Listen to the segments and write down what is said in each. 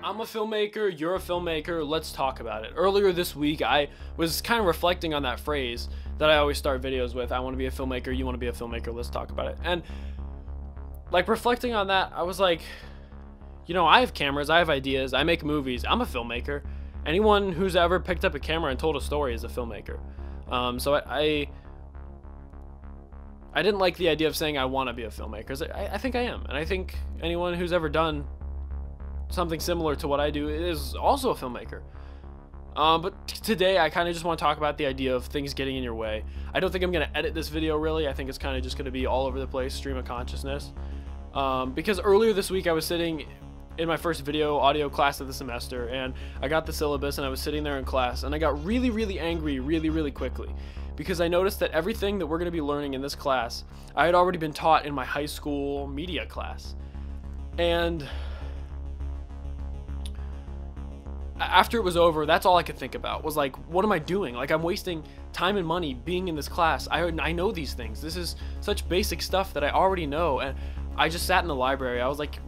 I'm a filmmaker, you're a filmmaker, let's talk about it. Earlier this week, I was kind of reflecting on that phrase that I always start videos with. I want to be a filmmaker, you want to be a filmmaker, let's talk about it. And like reflecting on that, I was like, you know, I have cameras, I have ideas, I make movies, I'm a filmmaker. Anyone who's ever picked up a camera and told a story is a filmmaker. So I didn't like the idea of saying I want to be a filmmaker. I think I am. And I think anyone who's ever done something similar to what I do is also a filmmaker. But today I kind of just want to talk about the idea of things getting in your way. I don't think I'm going to edit this video really. I think it's kind of just going to be all over the place, stream of consciousness. Because earlier this week I was sitting in my first video audio class of the semester, and I got the syllabus and I was sitting there in class, and I got really angry really quickly because I noticed that everything that we're going to be learning in this class I had already been taught in my high school media class. And after it was over, that's all I could think about was like, what am I doing? Like, I'm wasting time and money being in this class. I know these things. This is such basic stuff that I already know. And I just sat in the library. I was like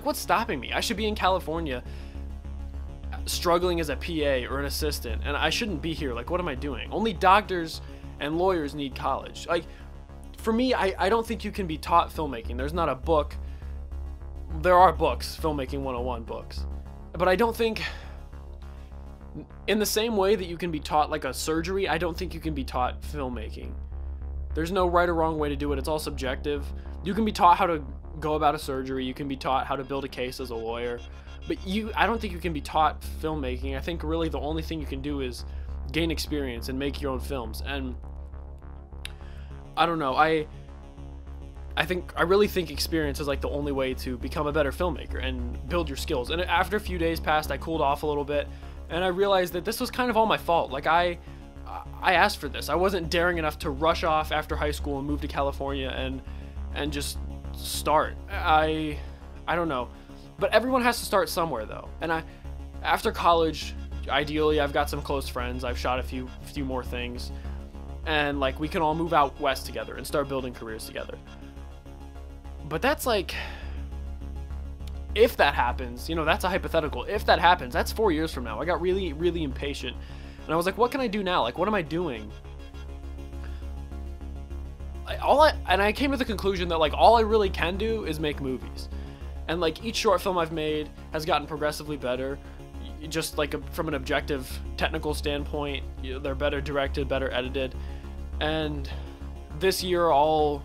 what's stopping me? I should be in California struggling as a PA or an assistant, and I shouldn't be here. Like, what am I doing? Only doctors and lawyers need college. Like, for me, I don't think you can be taught filmmaking. There's not a book. There are books, Filmmaking 101 books, but I don't think in the same way that you can be taught like a surgery, I don't think you can be taught filmmaking. There's no right or wrong way to do it. It's all subjective. You can be taught how to go about a surgery. You can be taught how to build a case as a lawyer, but I don't think you can be taught filmmaking. I think really the only thing you can do is gain experience and make your own films. And I don't know. I really think experience is like the only way to become a better filmmaker and build your skills. And after a few days passed, I cooled off a little bit, and I realized that this was kind of all my fault. Like, I asked for this. I wasn't daring enough to rush off after high school and move to California and just start. I don't know. But everyone has to start somewhere though. And after college, ideally I've got some close friends. I've shot a few more things. And like, we can all move out west together and start building careers together. But that's like, if that happens, you know, that's a hypothetical. If that happens, that's 4 years from now. I got really impatient. And I was like, what can I do now? Like, what am I doing? I came to the conclusion that like all I really can do is make movies. And like, each short film I've made has gotten progressively better. Just like from an objective technical standpoint, you know, they're better directed, better edited. And this year I'll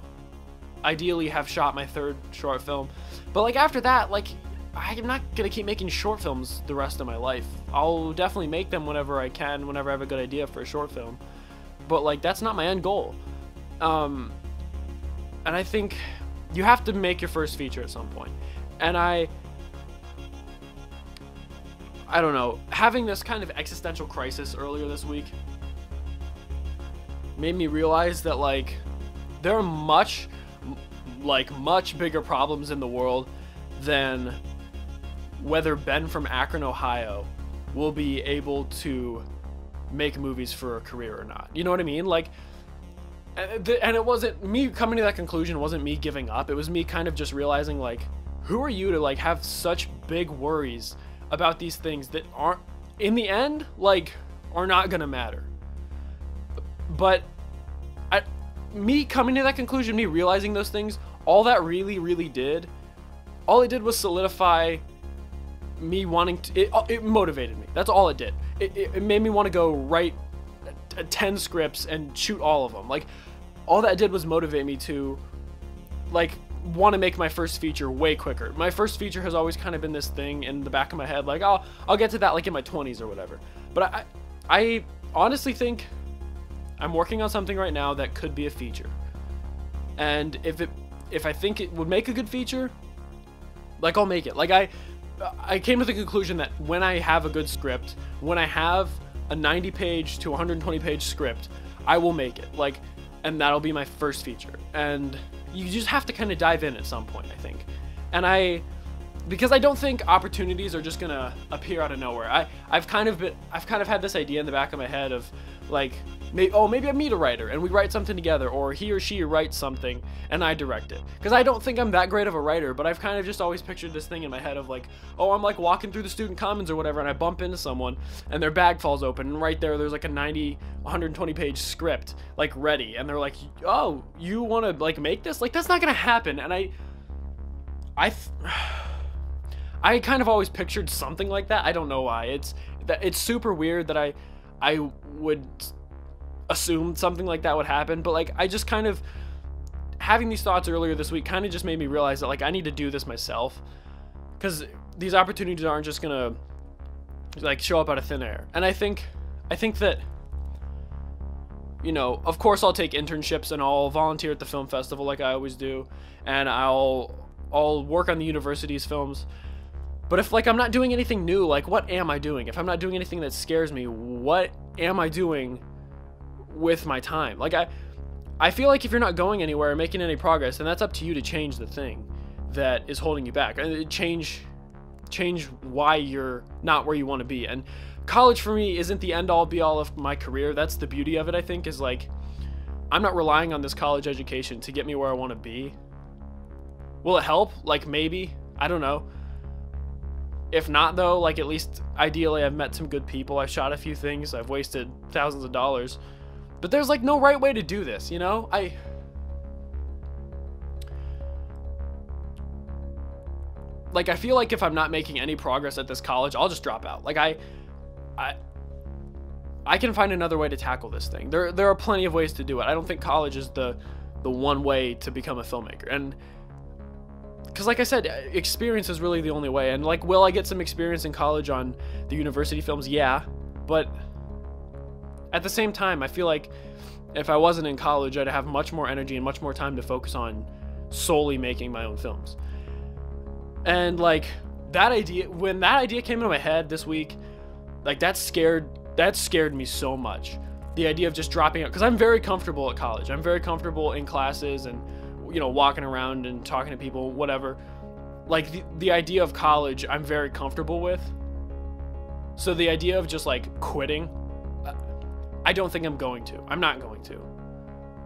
ideally have shot my third short film. But like, after that, like, I'm not gonna keep making short films the rest of my life. I'll definitely make them whenever I can, whenever I have a good idea for a short film. But like, that's not my end goal. And I think you have to make your first feature at some point. And I don't know, having this kind of existential crisis earlier this week made me realize that like, there are much bigger problems in the world than whether Ben from Akron, Ohio will be able to make movies for a career or not. You know what I mean? Like, and it wasn't me coming to that conclusion. It wasn't me giving up. It was me kind of just realizing, like, who are you to like have such big worries about these things that aren't, in the end, like, are not gonna matter. But me coming to that conclusion, me realizing those things, all that really did, all it did was solidify me wanting to, it motivated me. That's all it did. It made me want to go write 10 scripts and shoot all of them. Like, all that did was motivate me to like want to make my first feature way quicker. My first feature has always kind of been this thing in the back of my head, like, I'll get to that like in my 20s or whatever. But I honestly think I'm working on something right now that could be a feature. And if I think it would make a good feature, like, I'll make it. Like, I came to the conclusion that when I have a good script, when I have a 90-page to 120-page script, I will make it. Like, and that'll be my first feature. And you just have to kind of dive in at some point, I think. And because I don't think opportunities are just gonna appear out of nowhere. I've kind of had this idea in the back of my head of like, maybe I meet a writer and we write something together, or he or she writes something and I direct it. Because I don't think I'm that great of a writer, but I've kind of just always pictured this thing in my head of like, oh, I'm like walking through the student commons or whatever, and I bump into someone and their bag falls open, and right there's like a 120 page script like ready, and they're like, oh, you want to like make this? Like, that's not gonna happen. And I kind of always pictured something like that. I don't know why. It's super weird that I would assume something like that would happen, but like I just kind of having these thoughts earlier this week kind of just made me realize that like I need to do this myself, because these opportunities aren't just gonna like show up out of thin air. And I think that, you know, of course I'll take internships and I'll volunteer at the film festival like I always do, and I'll work on the university's films. But if like I'm not doing anything new, like what am I doing? If I'm not doing anything that scares me, what am I doing with my time? Like I feel like if you're not going anywhere or making any progress, then that's up to you to change the thing that is holding you back, and change why you're not where you want to be. And college for me isn't the end all be all of my career. That's the beauty of it, I think, is like I'm not relying on this college education to get me where I want to be. Will it help? Like maybe, I don't know. If not though, like at least ideally I've met some good people, I've shot a few things, I've wasted thousands of dollars. But there's like no right way to do this, you know? I feel like if I'm not making any progress at this college, I'll just drop out. Like I can find another way to tackle this thing. There are plenty of ways to do it. I don't think college is the one way to become a filmmaker. And because like I said, experience is really the only way. And like, will I get some experience in college on the university films? Yeah, but at the same time, I feel like if I wasn't in college, I'd have much more energy and much more time to focus on solely making my own films. And like that idea, when that idea came into my head this week, like that scared me so much. The idea of just dropping out, because I'm very comfortable at college. I'm very comfortable in classes and, you know, walking around and talking to people, whatever. Like the idea of college, I'm very comfortable with. So the idea of just like quitting, I don't think I'm going to. I'm not going to.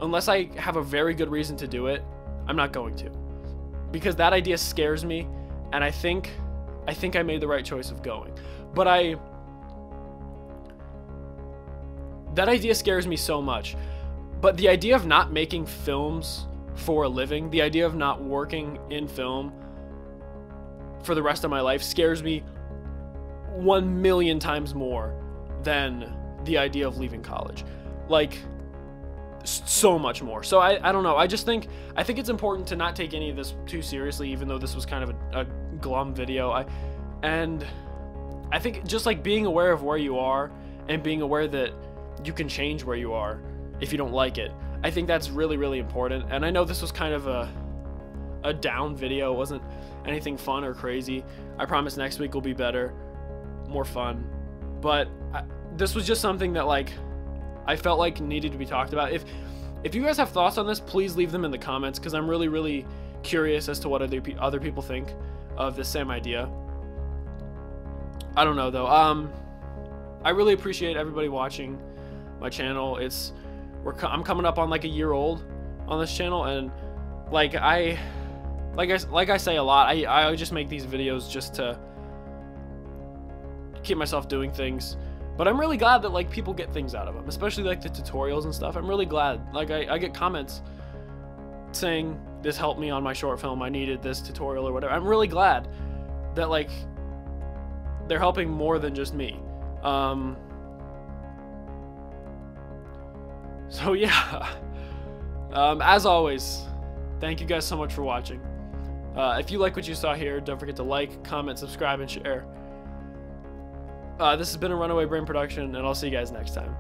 Unless I have a very good reason to do it, I'm not going to. Because that idea scares me, and I think I made the right choice of going. But that idea scares me so much. But the idea of not making films for a living, the idea of not working in film for the rest of my life scares me 1,000,000 times more than the idea of leaving college. Like, so much more. So I don't know. I think it's important to not take any of this too seriously, even though this was kind of a glum video. And I think just like being aware of where you are and being aware that you can change where you are if you don't like it, I think that's really, really important. And I know this was kind of a down video. It wasn't anything fun or crazy. I promise next week will be better, more fun. But this was just something that like I felt like needed to be talked about. If you guys have thoughts on this, please leave them in the comments, because I'm really, really curious as to what other people think of this same idea. I don't know though. I really appreciate everybody watching my channel. I'm coming up on like a year old on this channel, and like I say a lot, I just make these videos just to keep myself doing things. But I'm really glad that like people get things out of them, especially like the tutorials and stuff. I'm really glad. Like I get comments saying this helped me on my short film, I needed this tutorial or whatever. I'm really glad that like they're helping more than just me. So yeah, as always, thank you guys so much for watching. If you like what you saw here, don't forget to like, comment, subscribe, and share. This has been a Runaway Brain production, and I'll see you guys next time.